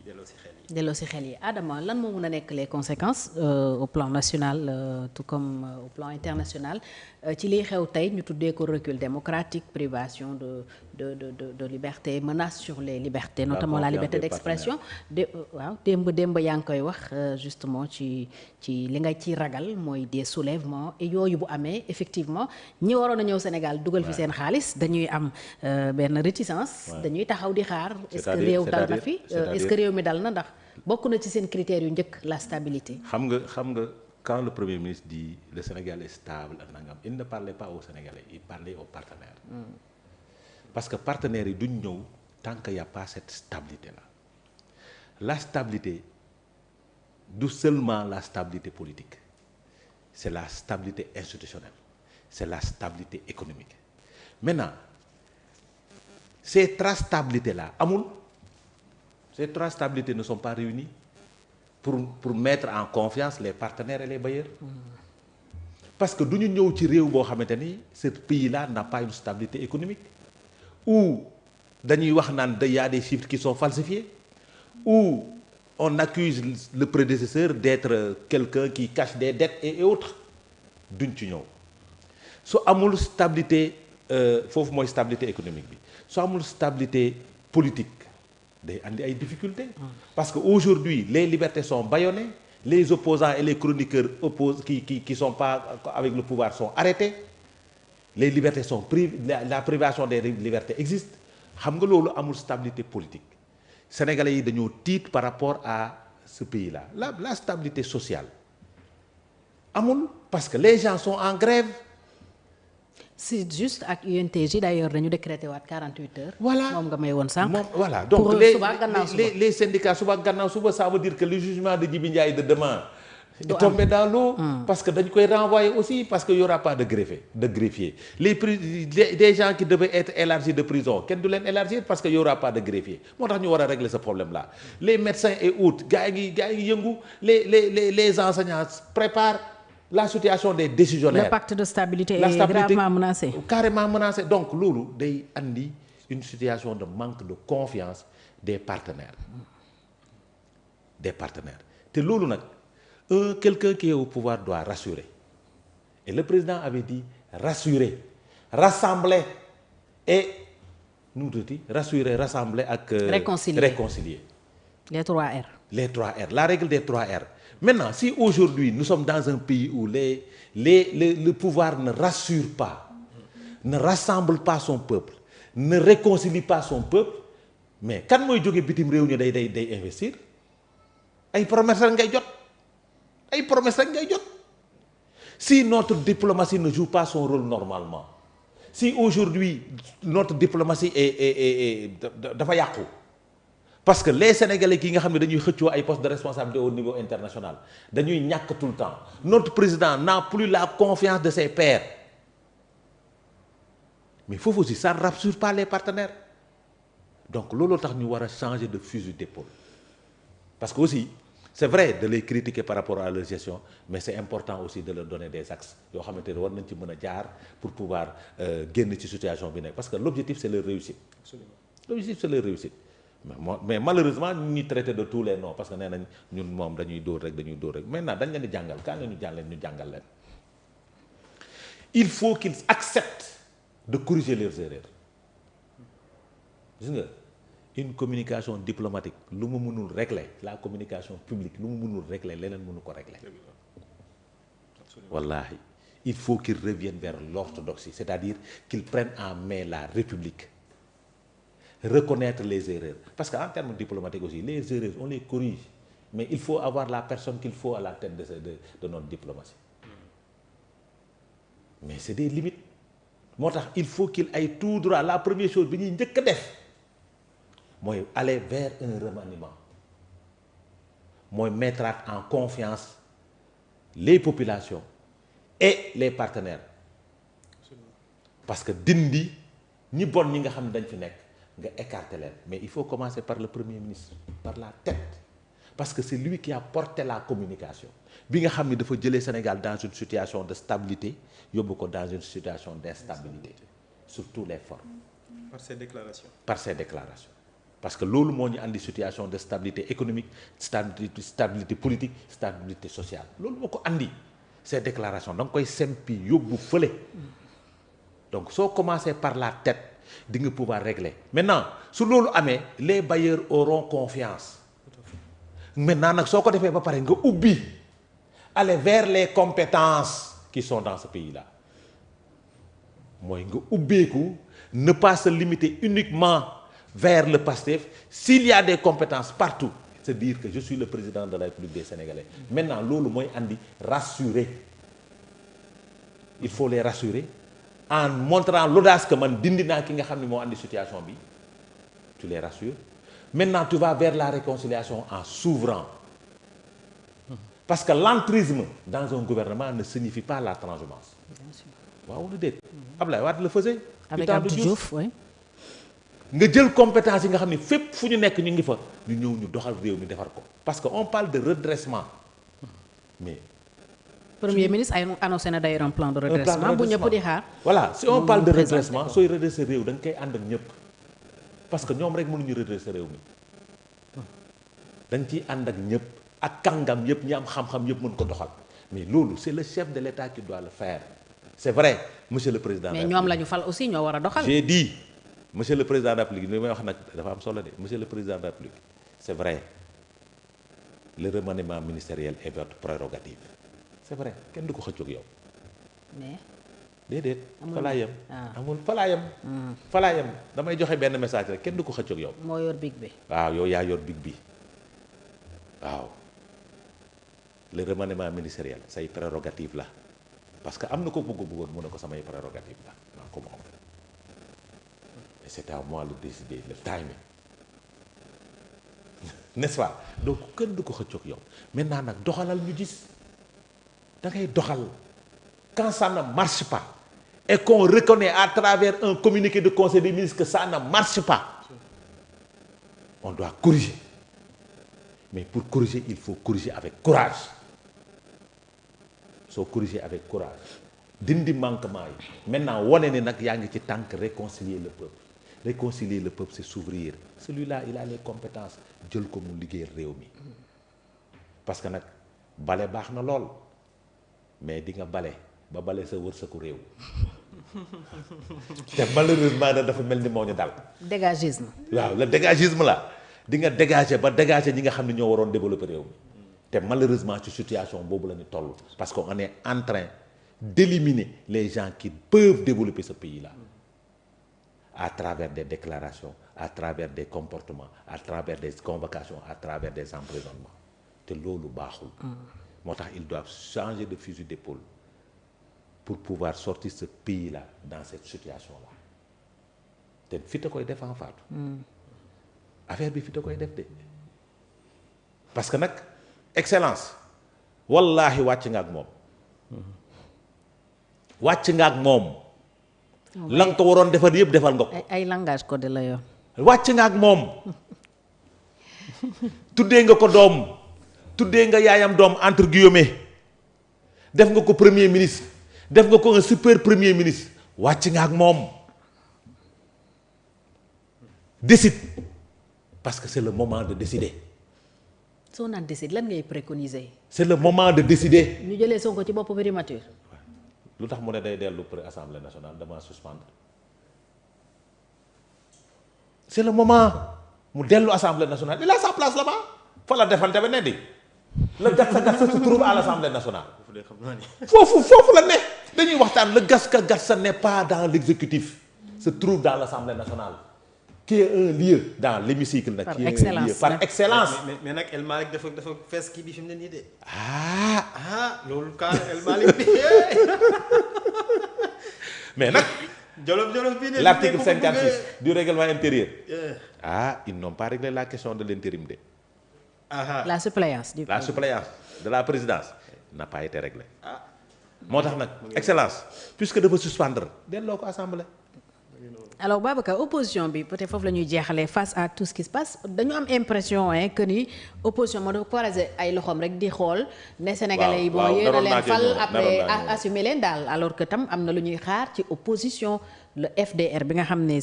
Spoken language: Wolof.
delloo si xel yi Adama lan moo mun a nekk les conséquences au plan national tout comme au plan international ci liy xew tey ñu tuddee ko recul démocratique privation de liberté menace sur les libertés notamment la liberté d'expression waaw démb yaa ngi koy wax justement ci li nga ci ragal mooy des soulèvements et yooyu bu amee effectivement ñi waroon a ñëw Sénégal dugal fi seen xaalis dañuy am benn réticence dañuy taxaw di xaar est-ce que réew dal na fi est-ce que réew mi dal na ndax bokk na ci seen critères yu njëkk la stabilité. xam nga quand le premier ministre dit le Sénégal est stable ak nangam il ne parlait pas aux Sénégalais il parlait aux partenaires. Parce que partenaires yi duñ ñëw tant qu'il y a pas cette stabilité là. La stabilité du seulement la stabilité politique c'est la stabilité institutionnelle c'est la stabilité économique maintenant ces trois stabilités là amul. Ces trois stabilités ne sont pas réunies pour mettre en confiance les partenaires et les bailleurs. Parce que du ñu ñëw ci réew boo xamante ni ce pays-là n'a pas une stabilité économique ou dañuy wax naan y a des chiffres qui sont falsifiés ou on accuse le prédécesseur d'être quelqu'un qui cache des dettes et autres duñ ci ñëw su amul stabilité foofu mooy stabilité économique bi su amul stabilité politique day andi ay difficultés. Parce que aujourd'hui les libertés sont bâillonnées les opposants et les chroniqueurs qui sont pas avec le pouvoir sont arrêtés les libertés sont la privation des libertés existe xam nga loolu amul stabilité politique sénégalais yi dañoo tiit par rapport à ce pays-là la stabilité sociale amul parce que les gens sont en grève. C'est juste ak UNTJ d'ailleurs dañu décrété waat 48 heures. Voilà moom nga may woon sànq. Voilà donc les syndicats suba gannaaw suba ça veut dire que le jugement de Djibi Ndiaye de demain est tombé dans l'eau parce que dañ koy renvoyer aussi parce que y aura pas de greffier des gens qui devaient être élargis de prison kenn du leen élargir parce que y aura pas de greffier moo tax ñu war a régler ce problème là les médecins et autres gars yi yëngu les enseignants préparent la situation des décisionnaires. Le pacte de stabilité est gravement menacé. Carrément menacé donc loolu day andi une situation de manque de confiance des partenaires te loolu nag quelqu'un qui est au pouvoir doit rassurer et le président avait dit rassurer rassembler et nu mu tuddati rassurer rassembler ak. réconcilier. les 3 R. les 3 R la règle des 3 R. Maintenant, si aujourd'hui nous sommes dans un pays où le pouvoir ne rassure pas, ne rassemble pas son peuple, ne réconcilie pas son peuple, mais kan mooy jóge bitim réew ñu day investir ay promesses rek ngay jot si notre diplomatie ne joue pas son rôle normalement si aujourd'hui notre diplomatie dafa yàqu. Parce que les Sénégalais qui nga xam ne dañuy xëccoo ay postes de responsabilité au niveau international dañuy ñàkk tout le temps notre président n'a plus la confiance de ses pairs mais foofu aussi ça ne rassure pas les partenaires donc looloo tax ñu war a changer de fusil d'épaule parce que aussi c'est vrai de les critiquer par rapport à leur gestion mais c'est important aussi de leur donner des axes yoo xamante ne war nañ ci mën a jaar pour pouvoir génn ci situation bi nekk parce que l'objectif c'est leur réussite. L'objectif c'est leur réussite. mais malheureusement ñu ngi traité de tous les noms parce que nee nañ ñun moom dañuy dóor rek maintenant dañ leen di jàngal quand ñu jàngal leen il faut qu'ils acceptent de corriger leurs erreurs gis nga une communication diplomatique lu mu mënul régler la communication publique lu mu mënul régler leneen mënu ko régler wallahi il faut qu'ils reviennent vers l'orthodoxie c'est-à-dire qu'ils prennent en main la République reconnaître les erreurs parce qu'en termes diplomatiques aussi les erreurs on les corrige mais il faut avoir la personne qu'il faut à la tête de notre diplomatie mais c'est des limites moo tax il faut qu'il aille tout droit la première chose bi ñuy njëkk a def mooy aller vers un remaniement mooy mettre en confiance les populations et les partenaires parce que dindi ñi bon ñi nga xam ne dañ fi nekk nga écarter leen mais il faut commencer par le premier ministre par la tête parce que c'est lui qui a porté la communication bi nga xam ni dafa jëlee Sénégal dans une situation de stabilité yóbbu ko dans une situation d'instabilité sur toutes les formes. Par ses déclarations. parce que loolu moo ñu andi situation de stabilité économique stabilité politique stabilité sociale loolu moo ko andi ces déclarations da nga koy sempi yóbbu fële donc soo commencé par la tête di nga pouvoir régler maintenant su loolu amee les bailleurs auront confiance maintenant nag soo ko defee ba pare nga ubbi aller vers les compétences qui sont dans ce pays-là mooy nga ubbeeku ne pas se limiter uniquement vers le PASTEF s'il y a des compétences partout se dire que je suis le président de la République des Sénégalais maintenant loolu mooy andi rassurer il faut les rassurer en montrant l'audace que man dindi naa ki nga xam ne moo andi situation bi tu les rassures maintenant tu vas vers la réconciliation en s'ouvrant parce que l'entrisme dans un gouvernement ne signifie pas la transhumance waaw wala déet Ablaye Wade le faisait avec Abdou Diouf oui. nga jël compétence yi nga xam ne fépp fu ñu nekk ñu ngi fa ñu ñëw ñu doxal réew mi defar ko parce que on parle de redressement mais Premier ministre ay annoncé na d'ailleurs un plan de redressement bu ñëpp di xaar. voilà si on parle de redressement sooy redresser réew da nga koy ànd ak ñëpp parce que ñoom rek mënuñu redresser réew mi da nga ciy ànd ak ñëpp ak kàngam yëpp ñi am xam-xam yëpp mën ko doxal mais loolu c'est le chef de l'État qui doit le faire c'est vrai monsieur le président. mais ñoom la ñu fal aussi ñoo war a doxal. j'ai dit monsieur le président de la République li may wax nag dafa am solo de monsieur le président de la République c'est vrai le remaniement ministériel est votre prérogative c'est vrai kenn du ko xëccoog yow. mais. déedéet. fa laa yem amul fa laa yem damay joxe benn message rek kenn du ko xëccoog yow. moo yor big bi. waaw yow yaa yor big bi waaw le remaniement ministériel say prérogative la parce que am na ko bëggoon mu ne ko samay prérogative la maa ko moom et c'est à moi de décider le timing n'est-ce pas donc kenn du ko xëccoog yow maintenant nag doxalal ñu gis da ngay doxal quand ça ne marche pas et qu'on reconnaît à travers un communiqué de conseil des ministres que ça ne marche pas on doit corriger mais pour corriger il faut corriger avec courage soo corriger avec courage dindi manquement yi maintenant wane ne nag yaa ngi ci tànk réconcilier le peuple c'est s'ouvrir celui-là il a les compétences jël ko mu liggéeyal réew mi parce que nag bale baax na lool mais di nga bale ba bale sa wërsëgu réew te malheureusement da dafa mel ni moo ñu dal. dégagisme. waaw le dégagisme la di nga dégager ba dégager ñi nga xam ne ñoo waroon développer réew mi te malheureusement ci situation boobu la ñu toll parce que on est en train d'éliminer les gens qui peuvent développer ce pays-là à travers des déclarations à travers des comportements à travers des convocations à travers des emprisonnements te loolu baaxul. moo tax ils doivent changer de fusil d'épaule pour pouvoir sortir ce pays-là dans cette situation-là te fi ta koy def en faatu affaire bi fi ta koy def de parce que nag excellence wallaahi wàcc nga ak moom la nga ko waroon defal yëpp defal nga ko ay langage codé la yoon wàcc nga ak moom tuddee nga ko doom tuddee nga yaayam doom entre guillemets def nga ko premier ministre def nga ko un super premier ministre wàcc nga ak moom décide parce que c'est le moment de décider. soo naan décide lan ngay préconiser. c'est le moment de décider. ñu jëlee Sonko ci bopp primature. lu tax mu ne day dellu pour assemblée nationale dama suspendre c'est le moment mu dellu assemblée nationale il a sa place là-bas fa la defante ba ne di le gatsa se trouve à l'assemblée nationale foofu la ne dañuy waxtaan le gatsa n'est pas dans l'exécutif se trouve dans l'assemblée nationale qui est un lieu dans l'hémicycle nag qui est un lieu par excellence mais nag El Malick dafa fees kii bi fi mu ne nii de loolu kaa El Malick bi mais nag jolof bii de l'article 56 du règlement intérieur ils n'ont pas réglé la question de l'intérim de la suppléance de la présidence n'a pas été réglée moo tax nag excellence puisque dafa suspendre delloo ko assemblée. alors Babacar opposition bi peut-être foofu la ñuy jeexalee face à tout ce qui se passe dañu am impression que ni opposition moo dafa croiser ay loxoom rek di xool ne sénégalais yi bon yéen a leen fal après assumer leen daal alors que tam am na lu ñuy xaar ci opposition le FDR bi nga xam ne